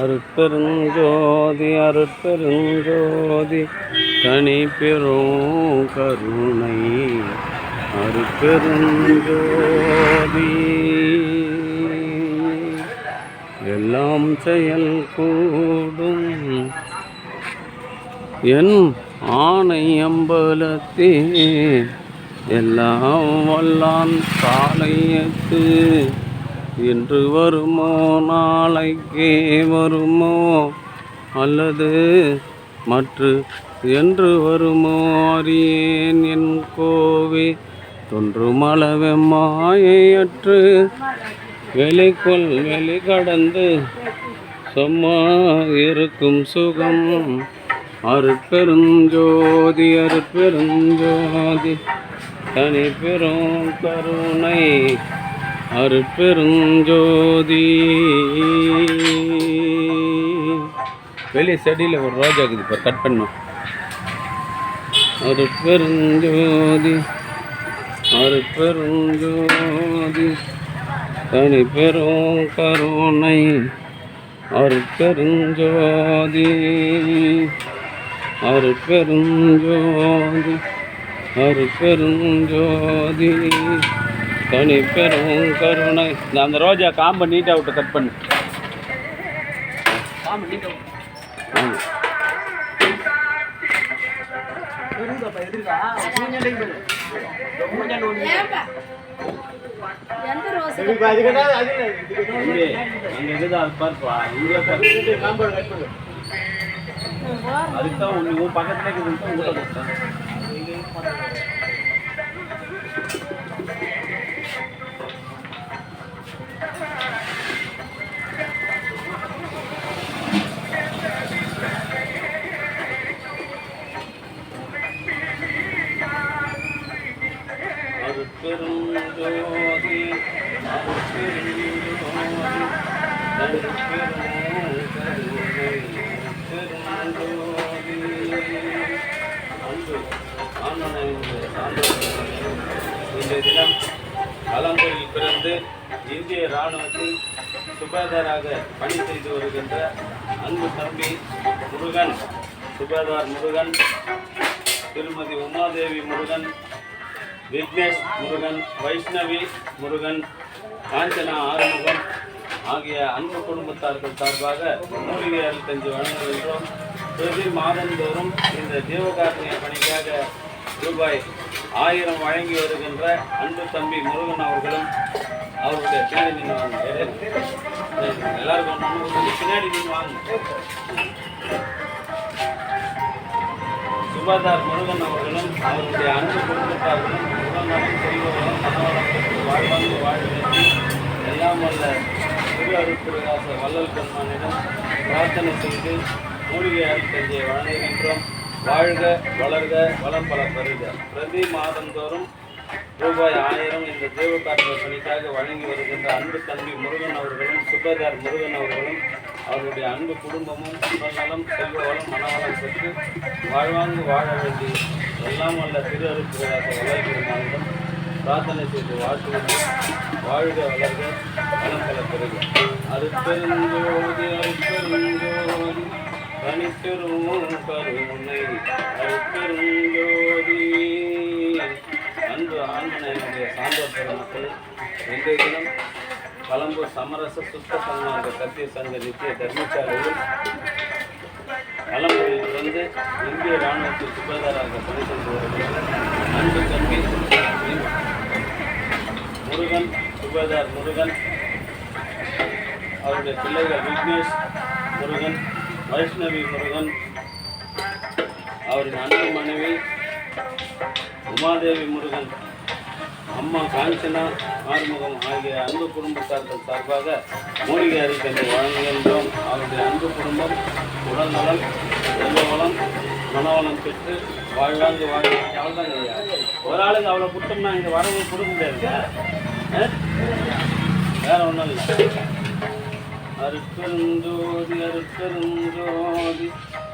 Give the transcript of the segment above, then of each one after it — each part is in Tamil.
அருட்பெருஞ்சோதி அருட்பெருஞ்சோதி தனி பெரும் கருணை அருட்பெருஞ்சோதி எல்லாம் செயல் கூடும் என் ஆணை அம்பலத்தே எல்லாம் வல்லான் காலையத்து இன்று வருமோ நாளைக்கே வருமோ அல்லது மற்ற என்று வருமோ அறியேன் என் கோவே தொன்றுமளவெம்மாயையற்று வெளிக்கொள் வெளி கடந்து சும்மா இருக்கும் சுகம் அருட்பெருஞ்சோதி அருட்பெருஞ்சோதி தனி பெரும் கருணை அருட்பெருஞ்சோதி. வெளியே செடியில் ஒரு ரோஜா இருக்குது, இப்போ கட் பண்ணோம். அருட்பெருஞ்சோதி அருட்பெருஞ்சோதி தனி பெரும் கருணை அருட்பெருஞ்சோதி அருட்பெருஞ்சோதி அருட்பெருஞ்சோதி தனி பெரும் கருணை. அந்த ரோஜா காம்பை நீட்டாக விட்டு கட் பண்ணு. அதுதான் உன் பக்கத்துல இருக்குது. அருட்பெருஞ்சோதி இன்றைய தினம் கலம்பூரில் பிறந்து இந்திய இராணுவத்தில் சுபேதாராக பணி செய்து வருகின்ற அன்பு தம்பி முருகன், சுபேதார் முருகன், திருமதி உமாதேவி முருகன், விக்னேஷ் முருகன், வைஷ்ணவி முருகன், காஞ்சனா ஆறுமுகம் ஆகிய அன்பு குடும்பத்தார்கள் சார்பாக மூலிகை அறுபத்தஞ்சு வழங்குகின்றோம். பிரதி மாதந்தோறும் இந்த ஜீவகாருண்ய பணிக்காக ரூபாய் 1000 வழங்கி வருகின்ற அன்பு தம்பி முருகன் அவர்களும் அவருடைய பின்னாடி நின்று வாங்க. எல்லாருக்கும் பின்னாடி நின்று வாங்க. சுபாதார் முருகன் அவர்களும் அவருடைய அன்பு குடும்பத்தார்களும் உடல்நலம் செல்வர்களும் மனவளம் பெற்று வாழ்வாங்கு வாழ வேண்டி எல்லாம் வல்ல திரு அருட்பெருவாச வள்ளல் பெருமானிடம் பிரார்த்தனை செய்து மூலிகை அருட்பெருஞ்சை வழங்குகின்றோம். வாழ்க வளர்க வளம் பல பெறுக. பிரதி மாதந்தோறும் ரூபாய் 1000 இந்த ஜீவகாருண்ய பணிக்காக வழங்கி வருகின்ற அன்பு தம்பி முருகன் அவர்களும் சுபேதார் முருகன் அவர்களும் அவருடைய அன்பு குடும்பமும் உடல்நலம் செல்வவளம் மனவளம் பெற்று வாழ்வாங்கு வாழ வேண்டி எல்லாம் வல்ல திரு அருட்பெருவாச வள்ளல் பெருமானிடம் பிரார்த்தனை செய்து வாழ்த்துகின்றோம். வாழ்க வளர்க வளம் பல பெறுக. அருட்பெருஞ்சோதி அருட்பெருஞ்சோதி தனிப்பெரும் கருணை அருட்பெருஞ்சோதி. அன்பு ஆண்மனையினுடைய சான்றோர் பெருமக்கள், இன்றைய தினம் கலம்பூர் சமரச சுத்த சங்க சத்திய சங்க நித்திய தர்மசாலையில் கலம்பூரில் இருந்து இந்திய இராணுவத்தில் சுபேதாராக பணி செய்து வருகின்ற அன்பு தம்பி முருகன், சுபேதார் முருகன், அவருடைய பிள்ளைகள் விக்னேஷ் முருகன், வைஷ்ணவி முருகன், அவரின் அன்பு மனைவி உமாதேவி முருகன், அம்மா காஞ்சனா ஆறுமுகம் ஆகிய அன்பு குடும்பத்தார்கள் சார்பாக மூலிகை அரிக்கை வழங்குகின்றோம். அவருடைய அன்பு குடும்பம் உடல்நலம் செல்வவளம் மனவளம் பெற்று வாழ்வாங்கு வாழ. அவ்வளோதாங்க ஐயா, ஒரு ஆளுங்க அவ்வளோ கொடுத்தோம்னா இங்கே வரவு கொடுக்க முடியாது, வேற ஒன்றும் இல்லை. அருட்பெருஞ்சோதி அருட்பெருஞ்சோதி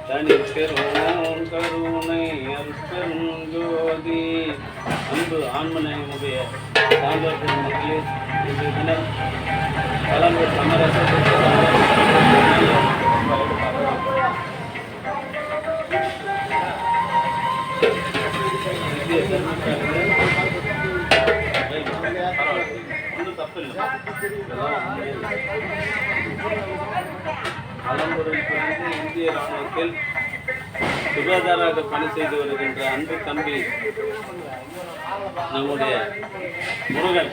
தனி பெரும் கருணை அருட்பெருஞ்சோதி. அன்பு ஆண்மனையினுடைய சான்றோர் பெருமக்களே, இன்றைய தினம் கலம்பூர் சமரச பலமுறை பிறந்து இந்திய இராணுவத்தில் சுகாதார பணி செய்து வருகின்ற அன்பு தம்பி நம்முடைய முருகன்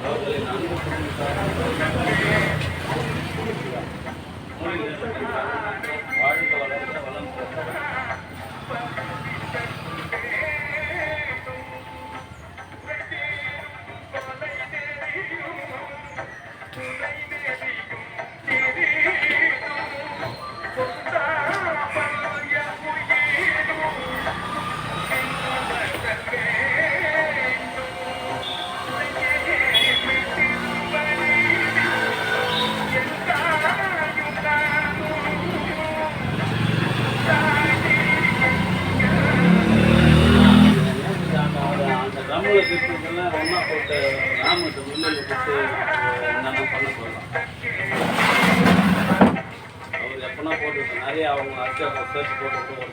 அவர்களின் அன்பு வாழ்க வளர்ந்த வளம் தமிழை கிறிஸ்துக்கெல்லாம் ஒன்றா போட்டு ராமத்தை முன்னில் கொடுத்து என்னென்ன பண்ண சொல்லலாம். அவர் எப்போனா போட்டு நிறைய அவங்க அச்சா சேர்த்து போட்டு ஒரு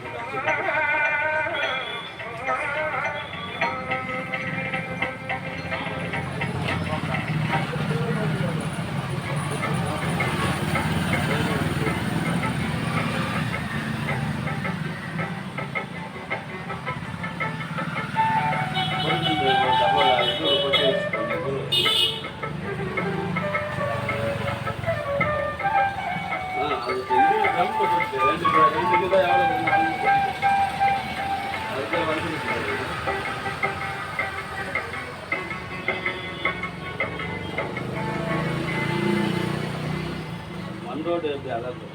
மண்டோடு எப்படி அலர்ந்து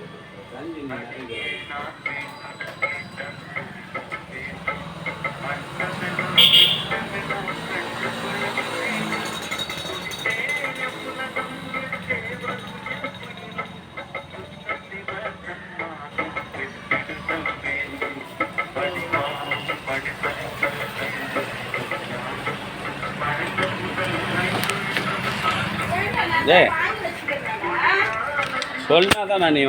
சொன்னாதான் நான் நீ